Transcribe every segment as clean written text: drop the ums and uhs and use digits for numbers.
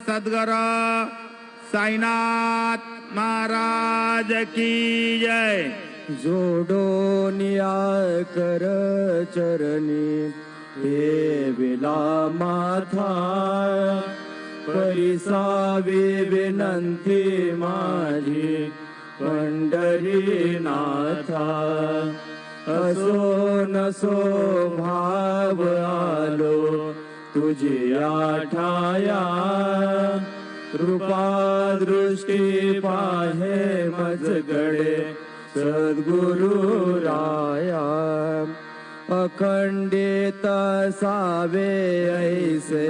सद्गुरु साईनाथ महाराज की जय। जोडो निया कर चरणी हे विला माथा, परिसावी विनंती माझी पंढरीनाथा। असो नसो भाव आलो तुझी आठाया, कृपा दृष्टी पाहे मजगडे सद्गुरु राया। अखंडित सावे ऐसे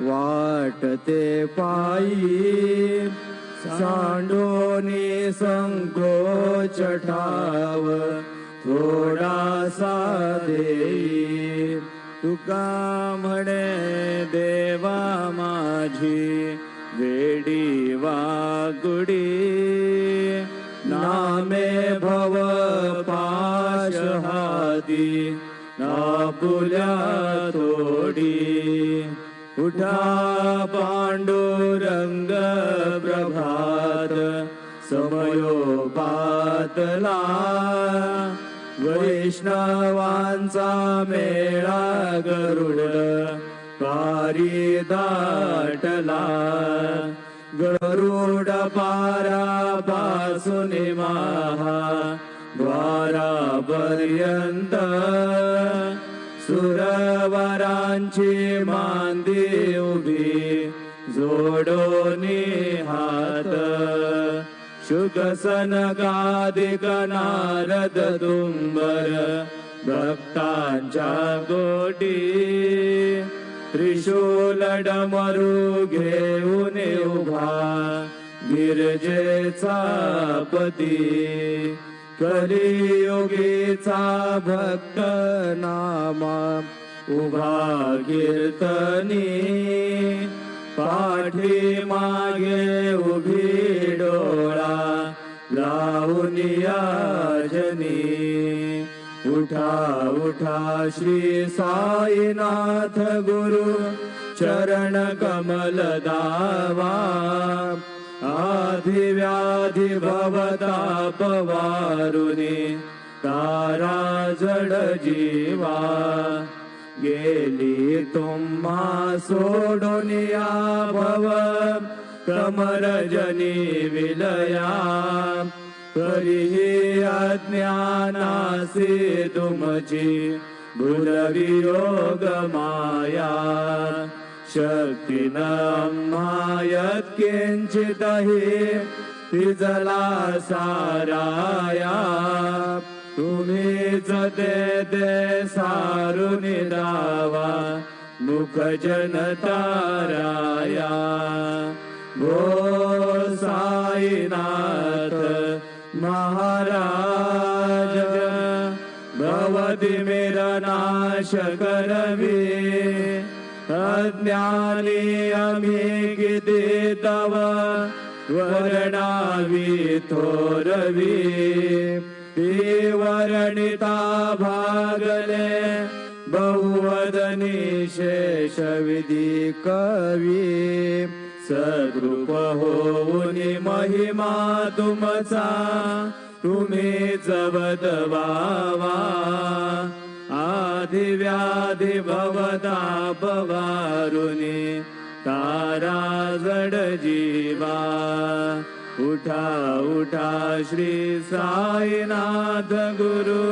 वाटते पायी, सांडोनी संकोच ठाव थोडासा देई। तुका म्हणे देवा माझी वेडी वागुडी, नामे भव पाशहादी नापुल्या तोडी। उठा पांडुरंग प्रभात समयोपातला, वैष्णवांचा मेळा गरुड पारी दाटला। गरुड पारापासून महा द्वारापर्यंत, सुरवरांची मांदी उभी जोडोनी हात। शुक सनकादिक नारद तुंबर भक्तांच्या कोटी, त्रिशूल डमरू घेऊन उभा गिरजेचा पती। कलियुगीचा भक्त नामा उभा कीर्तनी, पाठी मागे उभी डोळा लावूनिया जनी। उठा उठा श्री साईनाथ गुरु चरण कमल दावा। आधी व्याधी भवताप वारुनी तारा जड जीवा। गेली तुम्हा सोडोनिया भव कमर जनी विलया। करीही अज्ञानासी तुमची भूलवियोग माया। शक्ती न मायत किंचितही तिजला साराया। तुम्हीच ते सारुनी दावा मुख जनताराया। गो साईनाथ महाराज, भवतिमिर नाश करवी। अज्ञानी आम्ही किती तव वर्णावी थोरवी। ती वर्णिता भागले बहुवदनी शेष विधी कवी। सद्रूप होऊनी महिमा तुमचा तुम्हीच बदवावा। आधी व्याधी भवताप वारुनी तारा जड जीवा। उठा उठा श्री साईनाथ गुरु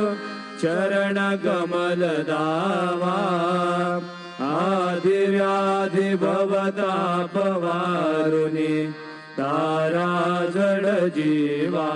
चरण कमल दावा। आधी व्याधी भवताप वारुनी तारा जड जीवा।